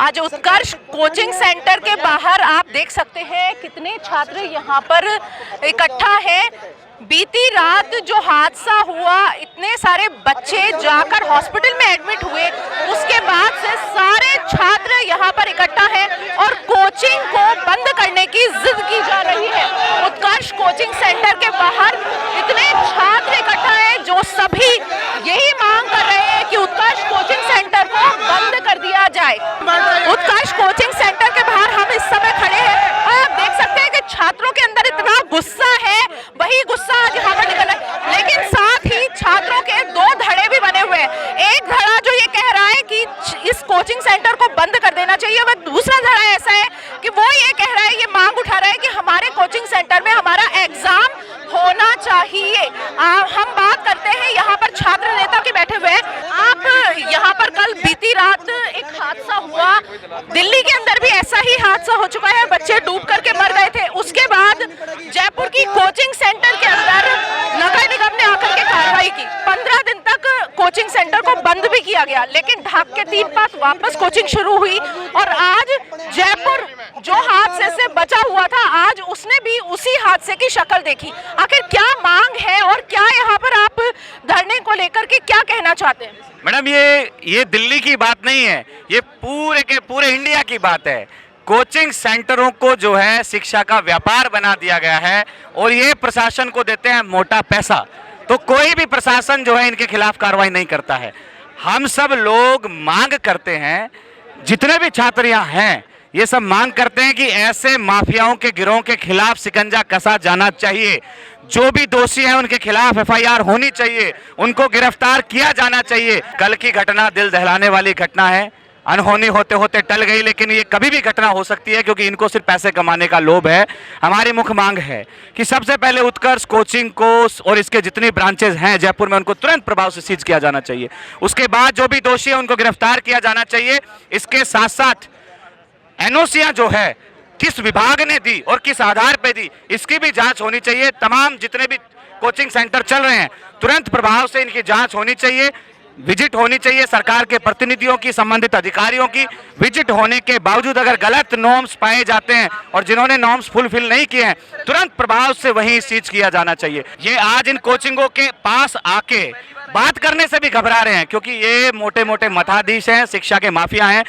आज उत्कर्ष coaching centre के बाहर आप देख सकते हैं कितने छात्र यहाँ पर इकट्ठा हैं। बीती रात जो हादसा हुआ, इतने सारे बच्चे जाकर हॉस्पिटल में एडमिट हुए, उसके बाद से सारे छात्र यहाँ पर इकट्ठा हैं और कोचिंग को बंद करने की जिद की जा रही है। उत्कर्ष कोचिंग सेंटर के बाहर इतने छात्र इकट्ठा हैं जो सभी यही मांग कर रहे हैं कि उत्कर्ष कोचिंग सेंटर को बंद कर दिया जाए। उत्कर्ष कोचिंग सेंटर के बाहर हम इस समय खड़े हैं और आप देख सकते हैं कि छात्रों के अंदर इतना गुस्सा है, वही गुस्सा आज यहाँ पर निकला है। लेकिन साथ ही छात्रों के दो धड़े भी बने हुए हैं। एक धड़ा जो ये कह रहा है कि इस कोचिंग सेंटर को बंद कर देना चाहिए, वह दूसरा धड़ा ऐसा है कि वो ये कह रहा है, ये मांग उठा रहा है कि हमारे कोचिंग सेंटर में हमारा एग्जाम होना चाहिए। हम बात करते हैं, यहाँ पर छात्र नेता के बैठे हुए हैं। आप यहाँ पर कल बीती रात एक हादसा हुआ, दिल्ली के अंदर भी ऐसा ही हादसा हो चुका है, बच्चे डूब करके मर गए थे। उसके बाद जयपुर की कोचिंग सेंटर के अंदर नगर निगम ने आकर के कार्रवाई की। 15 दिन तक कोचिंग सेंटर को बंद भी किया गया, लेकिन ढाक के 3 पास वापस कोचिंग शुरू हुई और आज जयपुर जो हादसे से बचा हुआ था, आज उसने भी उसी हादसे की शक्ल देखी। आखिर क्या मांग है और क्या यहाँ पर आप धरने को लेकर के क्या कहना चाहते हैं? मैडम, ये दिल्ली की बात नहीं है, ये पूरे के पूरे इंडिया की बात है। कोचिंग सेंटरों को जो है शिक्षा का व्यापार बना दिया गया है और ये प्रशासन को देते हैं मोटा पैसा, तो कोई भी प्रशासन जो है इनके खिलाफ कार्रवाई नहीं करता है। हम सब लोग मांग करते हैं, जितने भी छात्र यहाँ हैं ये सब मांग करते हैं कि ऐसे माफियाओं के गिरोह के खिलाफ शिकंजा कसा जाना चाहिए। जो भी दोषी हैं उनके खिलाफ एफआईआर होनी चाहिए, उनको गिरफ्तार किया जाना चाहिए। कल की घटना दिल दहलाने वाली घटना है, अनहोनी होते होते टल गई, लेकिन ये कभी भी घटना हो सकती है क्योंकि इनको सिर्फ पैसे कमाने का लोभ है। हमारी मुख्य मांग है कि सबसे पहले उत्कर्ष कोचिंग को और इसके जितनी ब्रांचेज हैं जयपुर में, उनको तुरंत प्रभाव से सीज किया जाना चाहिए। उसके बाद जो भी दोषी है उनको गिरफ्तार किया जाना चाहिए। इसके साथ साथ एनओसीयां जो है किस विभाग ने दी और किस आधार पर दी, इसकी भी जांच होनी चाहिए। तमाम जितने भी कोचिंग सेंटर चल रहे हैं तुरंत प्रभाव से इनकी जांच होनी चाहिए। विजिट होनी चाहिए सरकार के प्रतिनिधियों की, संबंधित अधिकारियों की। विजिट होने के बावजूद अगर गलत नॉर्म्स पाए जाते हैं और जिन्होंने नॉर्म्स फुलफिल नहीं किए हैं, तुरंत प्रभाव से वहीं सीज किया जाना चाहिए। ये आज इन कोचिंगों के पास आके बात करने से भी घबरा रहे हैं क्योंकि ये मोटे मोटे मठाधीश हैं, शिक्षा के माफिया हैं।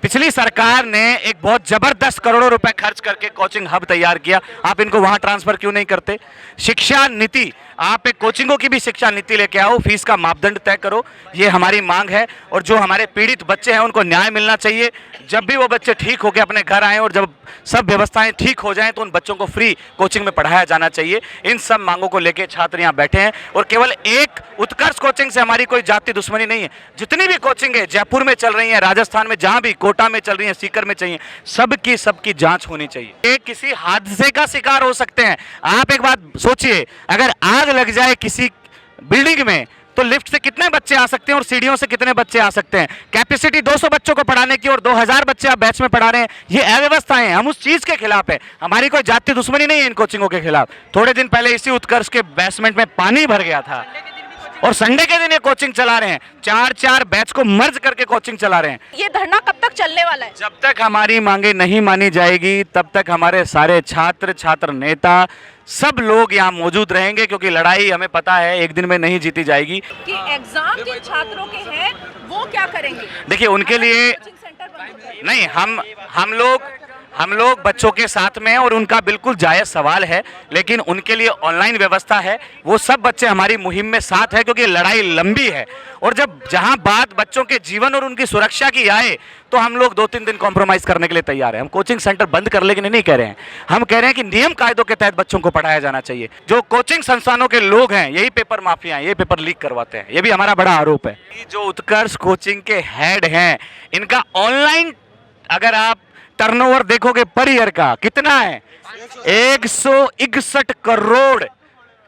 पिछली सरकार ने एक बहुत जबरदस्त करोड़ों रुपए खर्च करके कोचिंग हब तैयार किया, आप इनको वहां ट्रांसफर क्यों नहीं करते? शिक्षा नीति, आप एक कोचिंगों की भी शिक्षा नीति लेके आओ, फीस का मापदंड तय करो, ये हमारी मांग है। और जो हमारे पीड़ित बच्चे हैं उनको न्याय मिलना चाहिए। जब भी वो बच्चे ठीक होकर अपने घर आए और जब सब व्यवस्थाएं ठीक हो जाएं तो उन बच्चों को फ्री कोचिंग में पढ़ाया जाना चाहिए। इन सब मांगों को लेकर छात्र यहाँ बैठे हैं और केवल एक उत्कर्ष कोचिंग से हमारी कोई जाति दुश्मनी नहीं है। जितनी भी कोचिंग है जयपुर में चल रही है, राजस्थान में जहाँ भी, कोटा में चल रही है, सीकर में चाहिए, सबकी जांच होनी चाहिए। ये किसी हादसे का शिकार हो सकते हैं। आप एक बात सोचिए, अगर आग लग जाए किसी बिल्डिंग में तो लिफ्ट से कितने बच्चे आ सकते हैं और सीढ़ियों से कितने बच्चे आ सकते हैं? कैपेसिटी 200 बच्चों को पढ़ाने की और 2000 बच्चे आप बैच में पढ़ा रहे हैं, ये अव्यवस्थाएं हैं। हम उस चीज के खिलाफ है, हमारी कोई जातीय दुश्मनी नहीं है इन कोचिंगों के खिलाफ। थोड़े दिन पहले इसी उत्कर्ष के बेसमेंट में पानी भर गया था और संडे के दिन ये कोचिंग चला रहे हैं, 4-4 बैच को मर्ज करके कोचिंग चला रहे हैं। ये धरना कब तक चलने वाला है? जब तक हमारी मांगे नहीं मानी जाएगी तब तक हमारे सारे छात्र नेता सब लोग यहाँ मौजूद रहेंगे, क्योंकि लड़ाई हमें पता है एक दिन में नहीं जीती जाएगी। कि एग्जाम जिन छात्रों के हैं वो क्या करेंगे? देखिए, उनके लिए नहीं, हम लोग बच्चों के साथ में हैं और उनका बिल्कुल जायज़ सवाल है, लेकिन उनके लिए ऑनलाइन व्यवस्था है। वो सब बच्चे हमारी मुहिम में साथ है क्योंकि लड़ाई लंबी है और जब जहां बात बच्चों के जीवन और उनकी सुरक्षा की आए तो हम लोग 2-3 दिन कॉम्प्रोमाइज़ करने के लिए तैयार हैं। हम कोचिंग सेंटर बंद कर लेकिन नहीं कह रहे हैं, हम कह रहे हैं कि नियम कायदों के तहत बच्चों को पढ़ाया जाना चाहिए। जो कोचिंग संस्थानों के लोग हैं यही पेपर माफिया हैं, ये पेपर लीक करवाते हैं, ये भी हमारा बड़ा आरोप है। जो उत्कर्ष कोचिंग के हेड हैं, इनका ऑनलाइन अगर आप टर्नओवर देखोगे पर ईयर का कितना है, 161 करोड़।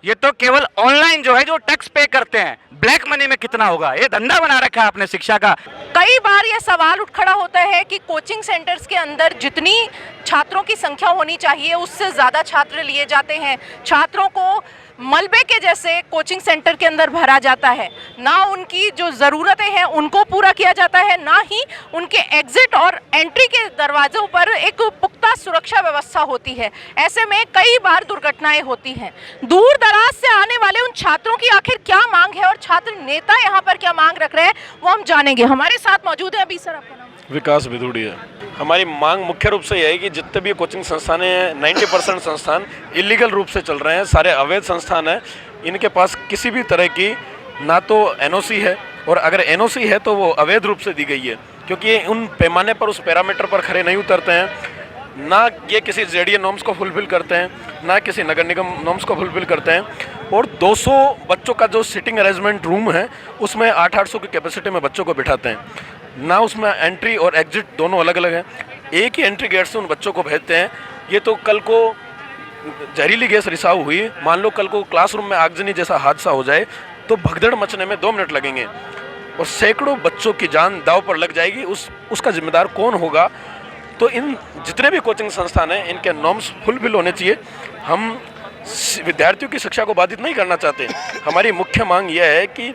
ये तो केवल ऑनलाइन जो है, जो टैक्स पे करते हैं, ब्लैक मनी में कितना होगा? ये धंधा बना रखा है आपने शिक्षा का। कई बार ये सवाल उठ खड़ा होता है कि कोचिंग सेंटर्स के अंदर जितनी छात्रों की संख्या होनी चाहिए उससे ज़्यादा छात्र लिए जाते हैं। छात्रों को मलबे के जैसे कोचिंग सेंटर के अंदर भरा जाता है, ना उनकी जो ज़रूरतें हैं उनको पूरा किया जाता है, ना ही उनके एग्जिट और एंट्री के दरवाज़ों पर एक पुख्ता सुरक्षा व्यवस्था होती है। ऐसे में कई बार दुर्घटनाएं होती हैं। दूर दराज से आने वाले उन छात्रों की आखिर क्या मांग है और छात्र नेता यहाँ पर क्या मांग रख रहे हैं वो हम जानेंगे। हमारे साथ मौजूद है अभी। सर, आपका नाम? विकास भिदुड़िया। हमारी मांग मुख्य रूप से यह है कि जितने भी कोचिंग संस्थान हैं 90% संस्थान इलीगल रूप से चल रहे हैं, सारे अवैध संस्थान हैं। इनके पास किसी भी तरह की ना तो एनओसी है, और अगर एनओसी है तो वो अवैध रूप से दी गई है, क्योंकि ये उन पैमाने पर, उस पैरामीटर पर खड़े नहीं उतरते हैं। ना ये किसी जेडीए नॉर्म्स को फुलफिल करते हैं, ना किसी नगर निगम नॉर्म्स को फुलफिल करते हैं। और 200 बच्चों का जो सिटिंग अरेंजमेंट रूम है उसमें 800 की कैपेसिटी में बच्चों को बिठाते हैं। ना उसमें एंट्री और एग्जिट दोनों अलग अलग हैं, एक ही एंट्री गेट से उन बच्चों को भेजते हैं। ये तो कल को जहरीली गैस रिसाव हुई, मान लो कल को क्लासरूम में आगजनी जैसा हादसा हो जाए तो भगदड़ मचने में 2 मिनट लगेंगे और सैकड़ों बच्चों की जान दांव पर लग जाएगी। उसका जिम्मेदार कौन होगा? तो इन जितने भी कोचिंग संस्थान हैं इनके नॉर्म्स फुलफिल होने चाहिए। हम विद्यार्थियों की शिक्षा को बाधित नहीं करना चाहते। हमारी मुख्य मांग यह है कि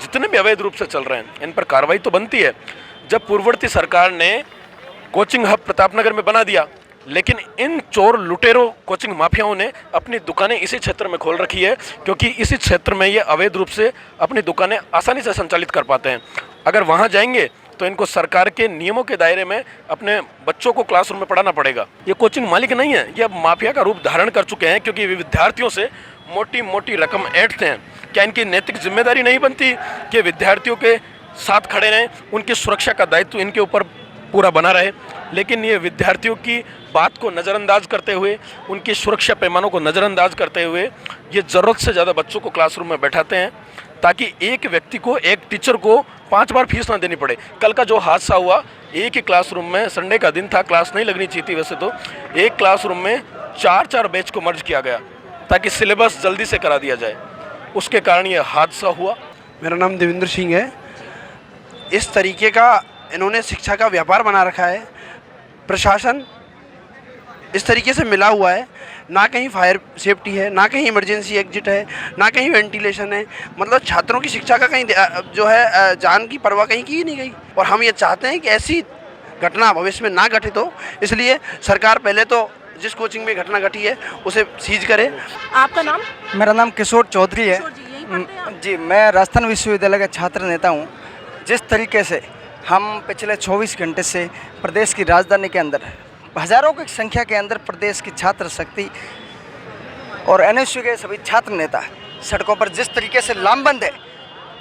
जितने भी अवैध रूप से चल रहे हैं इन पर कार्रवाई तो बनती है। जब पूर्ववर्ती सरकार ने कोचिंग हब प्रतापनगर में बना दिया, लेकिन इन चोर लुटेरों कोचिंग माफियाओं ने अपनी दुकानें इसी क्षेत्र में खोल रखी है, क्योंकि इसी क्षेत्र में ये अवैध रूप से अपनी दुकानें आसानी से संचालित कर पाते हैं। अगर वहाँ जाएंगे तो इनको सरकार के नियमों के दायरे में अपने बच्चों को क्लासरूम में पढ़ाना पड़ेगा। ये कोचिंग मालिक नहीं है, ये अब माफिया का रूप धारण कर चुके हैं, क्योंकि वे विद्यार्थियों से मोटी मोटी रकम ऐंठते हैं। क्या इनकी नैतिक जिम्मेदारी नहीं बनती कि विद्यार्थियों के साथ खड़े रहें, उनकी सुरक्षा का दायित्व इनके ऊपर पूरा बना रहे? लेकिन ये विद्यार्थियों की बात को नज़रअंदाज करते हुए, उनकी सुरक्षा पैमानों को नज़रअंदाज करते हुए ये ज़रूरत से ज़्यादा बच्चों को क्लासरूम में बैठाते हैं, ताकि एक व्यक्ति को, एक टीचर को 5 बार फीस ना देनी पड़े। कल का जो हादसा हुआ, एक ही क्लासरूम में, संडे का दिन था, क्लास नहीं लगनी चाहिए थी वैसे तो, एक क्लासरूम में 4 बैच को मर्ज किया गया ताकि सिलेबस जल्दी से करा दिया जाए। उसके कारण ये हादसा हुआ। मेरा नाम देवेंद्र सिंह है। इस तरीके का इन्होंने शिक्षा का व्यापार बना रखा है। प्रशासन इस तरीके से मिला हुआ है, ना कहीं फायर सेफ्टी है, ना कहीं इमरजेंसी एग्जिट है, ना कहीं वेंटिलेशन है। मतलब छात्रों की शिक्षा का कहीं जो है जान की परवाह कहीं की ही नहीं गई। और हम ये चाहते हैं कि ऐसी घटना भविष्य में ना घटित हो, इसलिए सरकार पहले तो जिस कोचिंग में घटना घटी है उसे सीज करे। आपका नाम? मेरा नाम किशोर चौधरी है। यहीं जी, मैं राजस्थान विश्वविद्यालय का छात्र नेता हूँ। जिस तरीके से हम पिछले 24 घंटे से प्रदेश की राजधानी के अंदर हज़ारों की संख्या के अंदर प्रदेश की छात्र शक्ति और एनएसयू के सभी छात्र नेता सड़कों पर जिस तरीके से लामबंद है,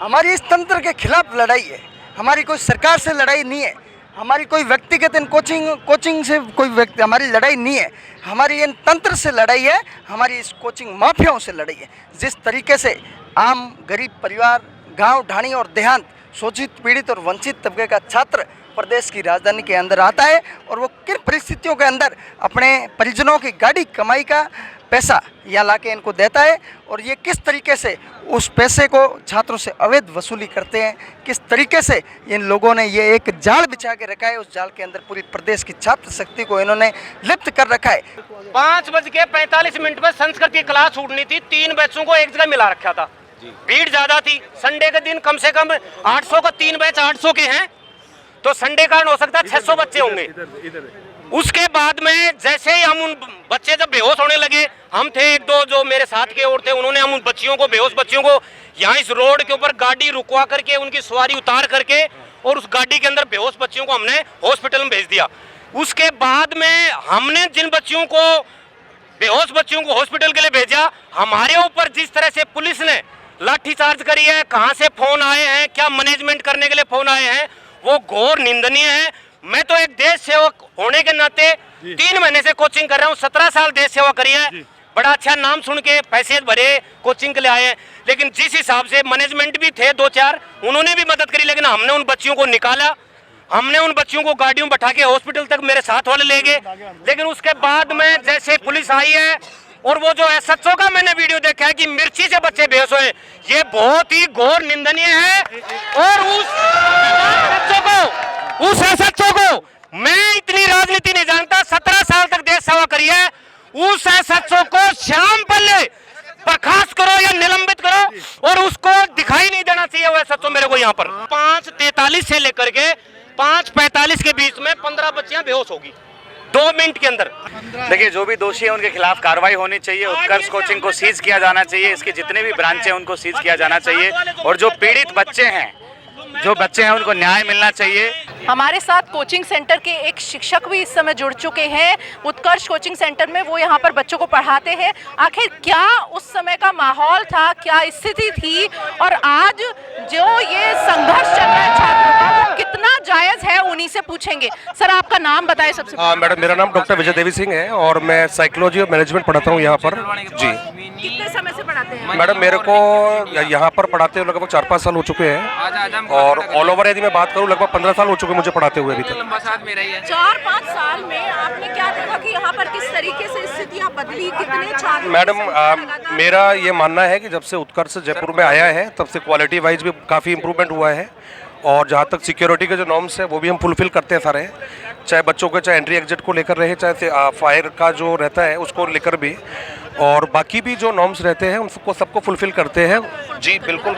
हमारी इस तंत्र के खिलाफ लड़ाई है। हमारी कोई सरकार से लड़ाई नहीं है, हमारी कोई व्यक्तिगत इन कोचिंग से कोई व्यक्ति हमारी लड़ाई नहीं है, हमारी इन तंत्र से लड़ाई है, हमारी इस कोचिंग माफियाओं से लड़ाई है। जिस तरीके से आम गरीब परिवार, गांव ढाणी और देहात, शोषित, पीड़ित और वंचित तबके का छात्र प्रदेश की राजधानी के अंदर आता है और वो किन परिस्थितियों के अंदर अपने परिजनों की गाड़ी कमाई का पैसा यहाँ लाके इनको देता है, और ये किस तरीके से उस पैसे को छात्रों से अवैध वसूली करते हैं, किस तरीके से इन लोगों ने ये एक जाल बिछा के रखा है। उस जाल के अंदर पूरी प्रदेश की छात्र शक्ति को इन्होंने लिप्त कर रखा है। 5:45 पर संस्कृत की क्लास छूटनी थी, 3 बैचों को एक जगह मिला रखा था। भीड़ ज्यादा थी, संडे के दिन कम से कम 800 का 3 बैच 800 के हैं, तो संडे कारण हो सकता है 600 बच्चे होंगे। उसके बाद में जैसे ही हम उन बच्चे जब बेहोश होने लगे, हम थे 1-2 जो मेरे साथ के और थे, उन्होंने हम उन बच्चियों को, बेहोश बच्चियों को यहाँ इस रोड के ऊपर गाड़ी रुकवा करके उनकी सवारी उतार करके और उस गाड़ी के अंदर बेहोश बच्चियों को हमने हॉस्पिटल में भेज दिया। उसके बाद में हमने जिन बच्चियों को, बेहोश बच्चियों को हॉस्पिटल के लिए भेजा, हमारे ऊपर जिस तरह से पुलिस ने लाठीचार्ज करी है, कहां से फोन आए हैं, क्या मैनेजमेंट करने के लिए फोन आए हैं, वो घोर निंदनीय है। मैं तो एक देश सेवक होने के नाते 3 महीने से कोचिंग कर रहा हूँ, 17 साल देश सेवा करी है, बड़ा अच्छा नाम सुन के पैसे भरे कोचिंग के लिए आए हैं। लेकिन जिस हिसाब से मैनेजमेंट भी थे 2-4, उन्होंने भी मदद करी, लेकिन हमने उन बच्चियों को निकाला, हमने उन बच्चियों को गाड़ियों में बैठा के हॉस्पिटल तक मेरे साथ वाले ले गए। लेकिन उसके बाद में जैसे पुलिस आई है और वो जो एसएचओ का मैंने वीडियो देखा है कि मिर्ची से बच्चे बेहोश हुए, ये बहुत ही घोर निंदनीय है। और उस एसएचओ को मैं इतनी राजनीति नहीं जानता, 17 साल तक देश सेवा करी है, उस एसएचओ को शाम पहले बर्खास्त करो यहाँ पर 5:43 से लेकर के 5:45 के बीच में 15 बच्चियां बेहोश होगी 2 मिनट के अंदर। देखिए, जो भी दोषी है उनके खिलाफ कार्रवाई होनी चाहिए। उत्कर्ष कोचिंग को सीज किया जाना चाहिए, इसके जितने भी ब्रांच हैं उनको सीज किया जाना चाहिए, और जो पीड़ित बच्चे हैं उनको न्याय मिलना चाहिए। हमारे साथ कोचिंग सेंटर के एक शिक्षक भी इस समय जुड़ चुके हैं उत्कर्ष कोचिंग सेंटर में। वो यहाँ पर बच्चों को पढ़ाते हैं। आखिर क्या उस समय का माहौल था, क्या स्थिति थी, और आज जो ये संघर्ष चल रहा है छात्रों का, वो कितना जायज है, उन्हीं से पूछेंगे। सर, आपका नाम बताएं सबसे पहले। मैडम, मेरा नाम डॉक्टर विजय देवी सिंह है और मैं साइकोलॉजी और मैनेजमेंट पढ़ाता हूँ यहाँ पर। जी। कितने समय से पढ़ाते हैं? मैडम, मेरे को यहाँ पर पढ़ाते हुए लगभग 4-5 साल हो चुके हैं, और ऑल ओवर यदि मैं बात करूँ लगभग 15 साल हो चुके मुझे पढ़ाते हुए अभी तक। 4-5 साल में आपने क्या देखा कि यहाँ पर किस तरीके से स्थितियाँ बदली, कितने छात्र? मैडम, मेरा ये मानना है कि जब से उत्कर्ष जयपुर में आया है तब से क्वालिटी वाइज भी काफ़ी इम्प्रूवमेंट हुआ है, और जहाँ तक सिक्योरिटी के जो नॉर्म्स है वो भी हम फुलफिल करते हैं सारे, चाहे बच्चों के चाहे एंट्री एग्जिट को लेकर रहे, चाहे फायर का जो रहता है उसको लेकर भी, और बाकी भी जो नॉर्म्स रहते हैं उनको सबको फुलफिल करते हैं। जी बिल्कुल।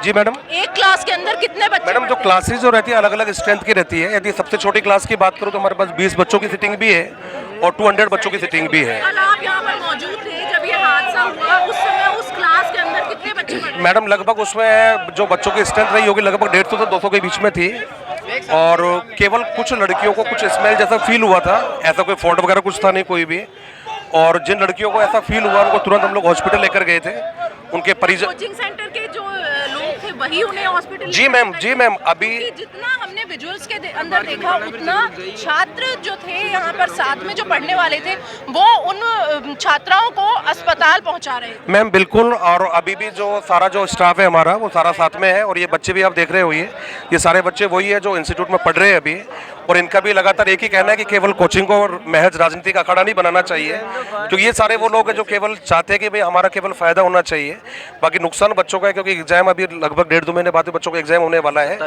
जी मैडम। एक क्लास के अंदर कितने बच्चे? मैडम, जो क्लासेस जो रहती है अलग अलग स्ट्रेंथ की रहती है। यदि सबसे छोटी क्लास की बात करूँ तो हमारे पास 20 बच्चों की सिटिंग भी है और 200 बच्चों की सिटिंग भी है। कल आप यहाँ पर मौजूद थे जब ये हादसा हुआ, उस समय उस क्लास के अंदर कितने बच्चे पढ़ रहे थे? मैडम, लगभग उसमें जो बच्चों की स्ट्रेंथ रही होगी लगभग 150 से 200 के बीच में थी, और केवल कुछ लड़कियों को कुछ स्मेल जैसा फील हुआ था। ऐसा कोई फॉल्ट वगैरह कुछ था नहीं कोई भी, और जिन लड़कियों को ऐसा फील हुआ उनको तुरंत हम लोग हॉस्पिटल लेकर गए थे। उनके परिजन, कोचिंग सेंटर के जो लोग थे वही उन्हें हॉस्पिटल? जी मैम, जी मैम। अभी जितना हमने विजुअल्स के अंदर देखा, उतना छात्र जो थे यहाँ पर साथ में जो पढ़ने वाले थे वो उन छात्राओं को अस्पताल पहुँचा रहे थे। मैम बिल्कुल, और अभी भी जो सारा जो स्टाफ है हमारा वो सारा साथ में है, और ये बच्चे भी आप देख रहे होइए, ये सारे बच्चे वही है जो इंस्टीट्यूट में पढ़ रहे हैं अभी, और इनका भी लगातार एक ही कहना है कि केवल कोचिंग को महज राजनीति का अखाड़ा नहीं बनाना चाहिए, क्योंकि ये सारे वो लोग हैं जो केवल चाहते हैं कि भाई हमारा केवल फायदा होना चाहिए, बाकी नुकसान बच्चों का है, क्योंकि एग्जाम अभी लगभग 1.5-2 महीने बाद बच्चों का एग्जाम होने वाला है।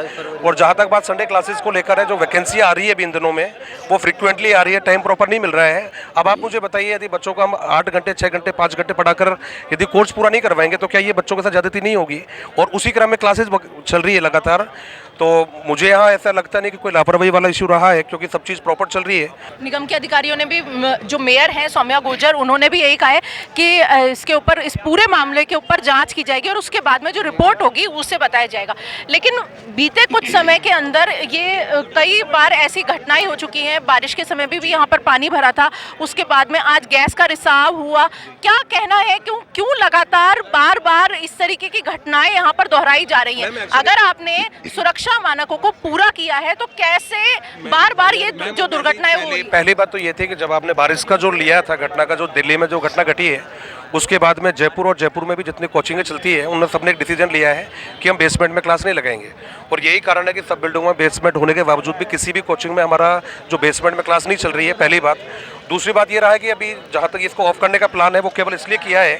और जहाँ तक बात संडे क्लासेस को लेकर है, जो वैकेंसी आ रही है अभी इन दिनों में वो फ्रिक्वेंटली आ रही है, टाइम प्रॉपर नहीं मिल रहा है। अब आप मुझे बताइए, यदि बच्चों को हम 8 घंटे 6 घंटे 5 घंटे पढ़ाकर यदि कोर्स पूरा नहीं करवाएंगे तो क्या ये बच्चों के साथ ज्यादती नहीं होगी? और उसी क्रम में क्लासेस चल रही है लगातार, तो मुझे यहाँ ऐसा लगता नहीं कि कोई लापरवाही वाला इशू रहा है, क्योंकि सब चीज़ प्रॉपर चल रही है। निगम के अधिकारियों ने भी, जो मेयर हैं सौम्या गुर्जर, उन्होंने भी यही कहा है कि इसके ऊपर, इस पूरे मामले के ऊपर जांच की जाएगी और उसके बाद में जो रिपोर्ट होगी उससे बताया जाएगा। लेकिन बीते कुछ समय के अंदर ये कई बार ऐसी घटनाएं हो चुकी हैं। बारिश के समय भी यहाँ पर पानी भरा था, उसके बाद में आज गैस का रिसाव हुआ। क्या कहना है, क्यों लगातार बार बार इस तरीके की घटनाएं यहाँ पर दोहराई जा रही हैं? अगर आपने सुरक्षा मानकों को पूरा किया है तो कैसे बार बार ये जो दुर्घटनाएं हो रही? पहली बात तो ये थी कि जब आपने बारिश का जो लिया था घटना का, जो दिल्ली में जो घटना घटी है, उसके बाद में जयपुर और जयपुर में भी जितनी कोचिंगें चलती है उन्होंने सबने एक डिसीजन लिया है कि हम बेसमेंट में क्लास नहीं लगाएंगे, और यही कारण है कि सब बिल्डिंगों में बेसमेंट होने के बावजूद भी किसी भी कोचिंग में हमारा जो बेसमेंट में क्लास नहीं चल रही है, पहली बात। दूसरी बात ये रहा है कि अभी जहाँ तक इसको ऑफ करने का प्लान है वो केवल इसलिए किया है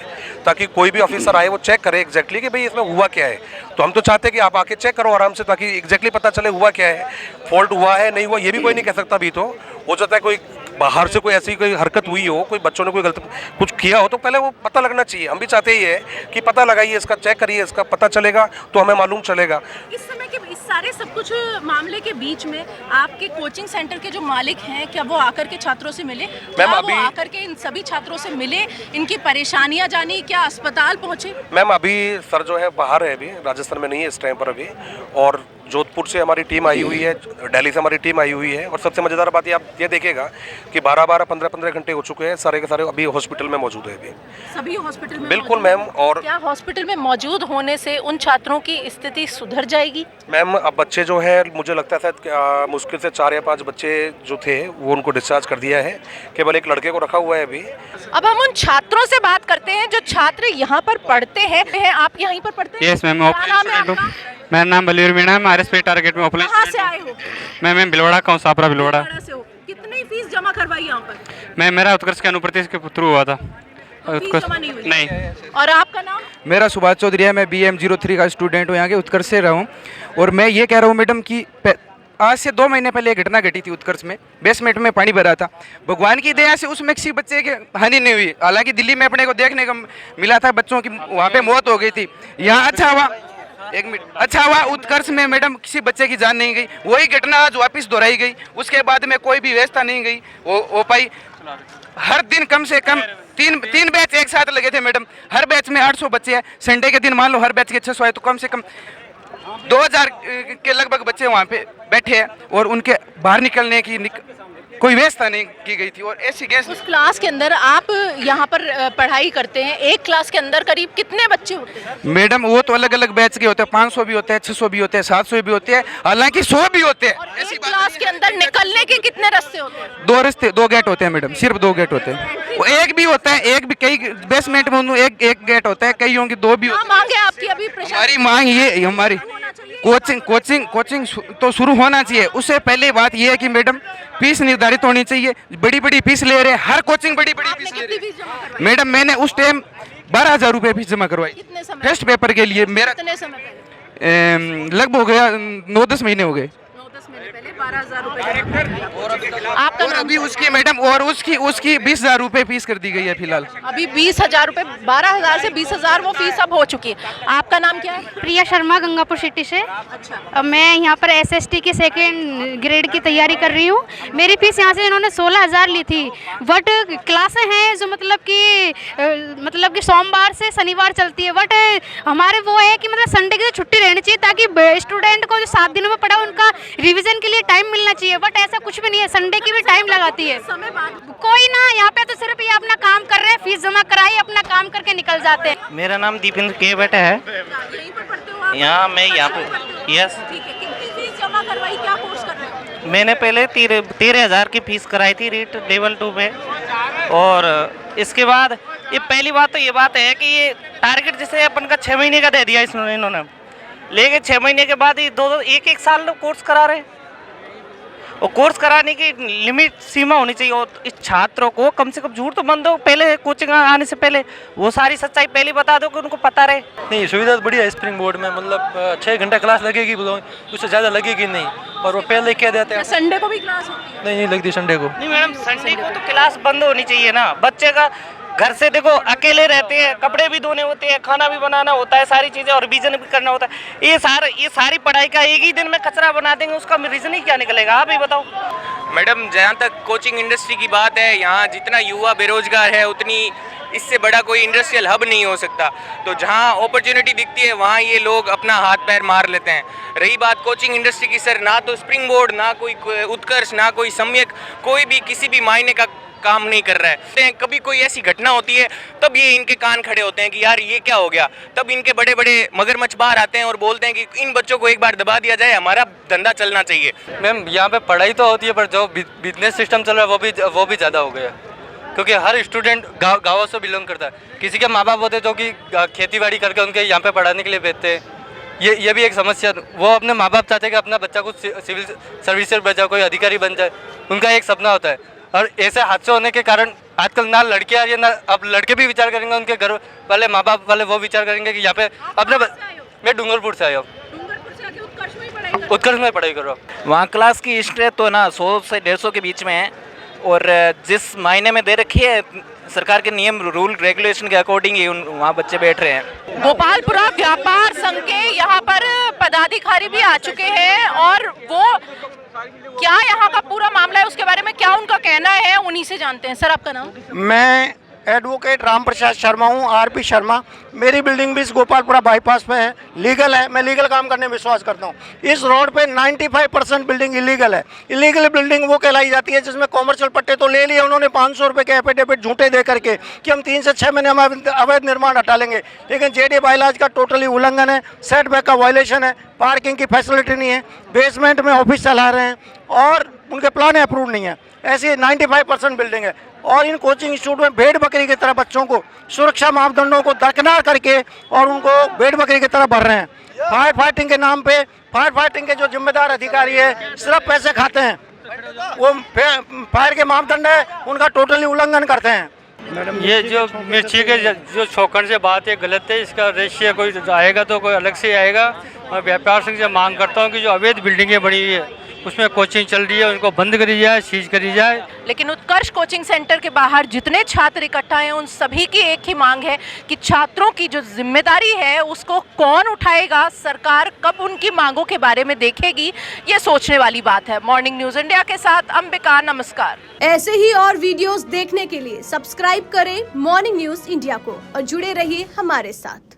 ताकि कोई भी ऑफिसर आए वो चेक करे एग्जैक्टली कि भाई इसमें हुआ क्या है। तो हम तो चाहते हैं कि आप आके चेक करो आराम से, ताकि एग्जैक्टली पता चले हुआ क्या है, फॉल्ट हुआ है नहीं हुआ ये भी कोई नहीं कह सकता। अभी तो हो जाता है कोई बाहर से कोई ऐसी कोई हरकत हुई हो, कोई बच्चों ने कोई गलत कुछ किया हो, तो पहले वो पता लगना चाहिए। हम भी चाहते ही है कि पता लगाइए, इसका चेक करिए, इसका पता चलेगा तो हमें मालूम चलेगा। इस समय के इस सारे सब कुछ मामले के बीच में आपके कोचिंग सेंटर के जो मालिक हैं, क्या वो आकर के छात्रों से मिले? क्या वो आकर के इन सभी छात्रों से मिले, इनकी परेशानियां जानी, क्या अस्पताल पहुंचे? मैम अभी सर जो है बाहर है, अभी राजस्थान में नहीं है इस टाइम पर अभी, और जोधपुर से हमारी टीम आई हुई है, दिल्ली से हमारी टीम आई हुई है, और सबसे मज़ेदार बात ये आप ये देखेगा कि 12-12, 15-15 घंटे हो चुके हैं, सारे के सारे अभी हॉस्पिटल में मौजूद है। अभी सभी हॉस्पिटल में? बिल्कुल मैम। और क्या हॉस्पिटल में मौजूद होने से उन छात्रों की स्थिति सुधर जाएगी? मैम अब बच्चे जो है, मुझे लगता है शायद मुश्किल से 4 या 5 बच्चे जो थे वो उनको डिस्चार्ज कर दिया है, केवल एक लड़के को रखा हुआ है अभी। अब हम उन छात्रों से बात करते हैं जो छात्र यहाँ पर पढ़ते हैं। आप यहीं पर पढ़ते हैं? Yes ma'am. मेरा नाम बलवीर मीणा है, RSP टारगेट में ओपन। कहाँ से आए हो? मैं भिलवाड़ा का हूँ, सापरा भिलवाड़ा से हो। कितनी फीस जमा करवाई यहाँ पर? मेरा उत्कर्ष के अनुप्रदेश के थ्रू हुआ था। फीस जमा नहीं हुई? नहीं। और आपका नाम? मेरा सुभाष चौधरी है, मैं BM03 का स्टूडेंट हूँ, यहाँ के उत्कर्ष से रहा हूँ। और मैं ये कह रहा हूँ मैडम कि आज से 2 महीने पहले एक घटना घटी थी उत्कर्ष में, बेसमेंट में पानी भरा था। भगवान की दया से उसमें किसी बच्चे की हानि नहीं हुई। हालांकि दिल्ली में अपने को देखने को मिला था बच्चों की वहाँ पे मौत हो गई थी। यहाँ अच्छा हुआ, एक मिनट, अच्छा हुआ उत्कर्ष में मैडम किसी बच्चे की जान नहीं गई। वही घटना आज वापस दोहराई गई। उसके बाद में कोई भी व्यवस्था नहीं गई हो पाई। हर दिन कम से कम तीन बैच एक साथ लगे थे मैडम। हर बैच में 800 बच्चे हैं। संडे के दिन मान लो हर बैच के 600 है, तो कम से कम 2000 के लगभग बच्चे वहाँ पे बैठे हैं और उनके बाहर निकलने की कोई व्यवस्था नहीं की गई थी। और ऐसी गैस उस क्लास के अंदर आप यहाँ पर पढ़ाई करते हैं, एक क्लास के अंदर करीब कितने बच्चे होते हैं? मैडम वो तो अलग अलग बैच के होते हैं, 500 भी होते हैं, 600 भी होते हैं, 700 भी होते हैं, हालांकि 100 भी होते हैं। एक क्लास के अंदर निकलने के कितने रास्ते होते हैं? 2 रास्ते, 2 गेट होते हैं मैडम, सिर्फ 2 गेट होते हैं। वो एक भी होता है, एक भी, कई बेसमेंट में एक गेट होता है, कईयों की 2 भी होते हैं। मांगे आपकी अभी हमारी मांग ये, हमारी कोचिंग तो शुरू होना चाहिए। उससे पहले बात ये है कि मैडम फीस निर्धारित होनी चाहिए। बड़ी बड़ी फीस ले रहे हैं, हर कोचिंग बड़ी बड़ी फीस ले रही है। मैडम मैंने उस टाइम 12,000 रुपये फीस जमा करवाई टेस्ट पेपर के लिए। मेरा कितने समय पहले? लगभग हो गया 9-10 महीने हो गए। 9-10 महीने पहले 12,000 रुपए आपका और अभी उसकी मैडम और उसकी 20,000 रुपये फीस कर दी गई है फिलहाल। अभी 20,000 रुपए, 12,000 से 20,000 वो फीस अब हो चुकी है। आपका नाम क्या है? प्रिया शर्मा, गंगापुर सिटी से। अच्छा, अब मैं यहाँ पर एसएसटी की 2nd ग्रेड की तैयारी कर रही हूँ। मेरी फीस यहाँ से इन्होंने 16,000 ली थी। बट क्लासें हैं जो मतलब कि सोमवार से शनिवार चलती है। बट हमारे वो है कि मतलब संडे की छुट्टी रहनी चाहिए ताकि स्टूडेंट को जो 7 दिनों में पढ़ा उनका रिवीजन के लिए टाइम मिलना चाहिए। बट ऐसा कुछ भी नहीं है, संडे की भी टाइम लगाती है कोई ना। यहाँ पे तो सिर्फ ये अपना काम कर रहे हैं, फीस जमा कराई, अपना काम करके निकल जाते हैं। मेरा नाम दीपेंद्र के बेटा है। यहाँ मैं यहाँ पे यस। जमा करवाई, क्या कोर्स कर रहे हो? मैंने पहले 13,000 की फीस कराई थी रीट लेवल 2 में। और इसके बाद ये पहली बात तो ये बात है कि ये टारगेट जैसे अपन का 6 महीने का दे दिया इन्होंने, लेकिन 6 महीने के बाद ये 1-1 साल कोर्स करा रहे। और कोर्स कराने की लिमिट सीमा होनी चाहिए। और इस छात्रों को कम से कम झूठ तो बंद दो, पहले कोचिंग आने से पहले वो सारी सच्चाई पहले बता दो कि उनको पता रहे। नहीं, सुविधा तो बढ़िया है स्प्रिंग बोर्ड में। मतलब 6 घंटा क्लास लगेगी, उससे ज़्यादा लगेगी नहीं। और वो पहले क्या देते हैं, संडे को भी क्लास होती है? नहीं लगती संडे को। नहीं मैडम, संडे को तो क्लास बंद होनी चाहिए ना। बच्चे का घर से देखो अकेले रहते हैं, कपड़े भी धोने होते हैं, खाना भी बनाना होता है, सारी चीज़ें और रिवीजन भी करना होता है। ये सारी पढ़ाई का एक ही दिन में कचरा बना देंगे, उसका रीजन ही क्या निकलेगा? आप ही बताओ। मैडम जहाँ तक कोचिंग इंडस्ट्री की बात है, यहाँ जितना युवा बेरोजगार है उतनी इससे बड़ा कोई इंडस्ट्रियल हब नहीं हो सकता। तो जहाँ अपॉर्चुनिटी दिखती है वहाँ ये लोग अपना हाथ पैर मार लेते हैं। रही बात कोचिंग इंडस्ट्री की, सर ना तो स्प्रिंग बोर्ड, ना कोई उत्कर्ष, ना कोई सम्यक, कोई भी किसी भी मायने का काम नहीं कर रहा है। कभी कोई ऐसी घटना होती है तब ये इनके कान खड़े होते हैं कि यार ये क्या हो गया। तब इनके बड़े बड़े मगरमच्छ बाहर आते हैं और बोलते हैं कि इन बच्चों को एक बार दबा दिया जाए, हमारा धंधा चलना चाहिए। मैम यहाँ पे पढ़ाई तो होती है, पर जो बिजनेस सिस्टम चल रहा है वो भी ज़्यादा हो गया। क्योंकि हर स्टूडेंट गाँव से बिलोंग करता है। किसी के माँ बाप होते हैं जो कि खेती-बाड़ी करके उनके यहाँ पे पढ़ाने के लिए भेजते हैं। ये भी एक समस्या। वो अपने माँ बाप चाहते हैं कि अपना बच्चा कुछ सिविल सर्विस से बन जाए, कोई अधिकारी बन जाए, उनका एक सपना होता है। और ऐसे हादसे होने के कारण आजकल ना लड़कियां आ रही है, ना अब लड़के भी विचार करेंगे, उनके घर वाले माँ बाप वाले वो विचार करेंगे कि यहाँ पे अपने मैं डूंगरपुर से आया हूँ, उत्कर्ष में पढ़ाई कर रहा हूँ। वहाँ क्लास की स्ट्रेंथ तो ना 100 से 150 के बीच में है। और जिस मायने में दे रखी है सरकार के नियम रूल रेगुलेशन के अकॉर्डिंग ही वहाँ बच्चे बैठ रहे हैं। गोपालपुरा व्यापार संघ के यहाँ पर पदाधिकारी भी आ चुके हैं और वो क्या यहाँ का पूरा मामला है उसके बारे में क्या उनका कहना है उन्हीं से जानते हैं। सर आपका नाम? मैं एडवोकेट राम प्रसाद शर्मा हूँ, आरपी शर्मा। मेरी बिल्डिंग भी इस गोपालपुरा बाईपास पे है, लीगल है। मैं लीगल काम करने में विश्वास करता हूँ। इस रोड पे 95% बिल्डिंग इलीगल है। इलीगल बिल्डिंग वो कहलाई जाती है जिसमें कॉमर्शियल पट्टे तो ले लिए उन्होंने 500 रुपये के एफिडेविट झूठे दे करके कि हम 3 से 6 महीने में अवैध निर्माण हटा लेंगे, लेकिन जेडी बाइलॉज का टोटली उल्लंघन है, सेटबैक का वायलेशन है, पार्किंग की फैसिलिटी नहीं है, बेसमेंट में ऑफिस चला रहे हैं और उनके प्लान अप्रूव नहीं है। ऐसी 95% बिल्डिंग है। और इन कोचिंग इंस्टीट्यूट में भेड़ बकरी की तरह बच्चों को सुरक्षा मापदंडों को दरकिनार करके और उनको भेड़ बकरी की तरह भर रहे हैं। फायर फाइटिंग के नाम पे फायर फाइटिंग के जो जिम्मेदार अधिकारी है सिर्फ पैसे खाते हैं, वो फायर के मापदंड है उनका टोटली उल्लंघन करते हैं। मैडम ये जो मिर्ची के जो शौकन से बात है गलत है। इसका रेशियो कोई आएगा तो कोई अलग से आएगा मैं व्यापार संघ से मांग करता हूँ कि जो अवैध बिल्डिंगें बनी हुई है उसमें कोचिंग चल रही है उनको बंद करी जाए, सीज करी जाए। लेकिन उत्कर्ष कोचिंग सेंटर के बाहर जितने छात्र इकट्ठा हैं उन सभी की एक ही मांग है कि छात्रों की जो जिम्मेदारी है उसको कौन उठाएगा, सरकार कब उनकी मांगों के बारे में देखेगी, ये सोचने वाली बात है। मॉर्निंग न्यूज़ इंडिया के साथ अंबिका, नमस्कार। ऐसे ही और वीडियोस देखने के लिए सब्सक्राइब करें मॉर्निंग न्यूज़ इंडिया को और जुड़े रहिए हमारे साथ।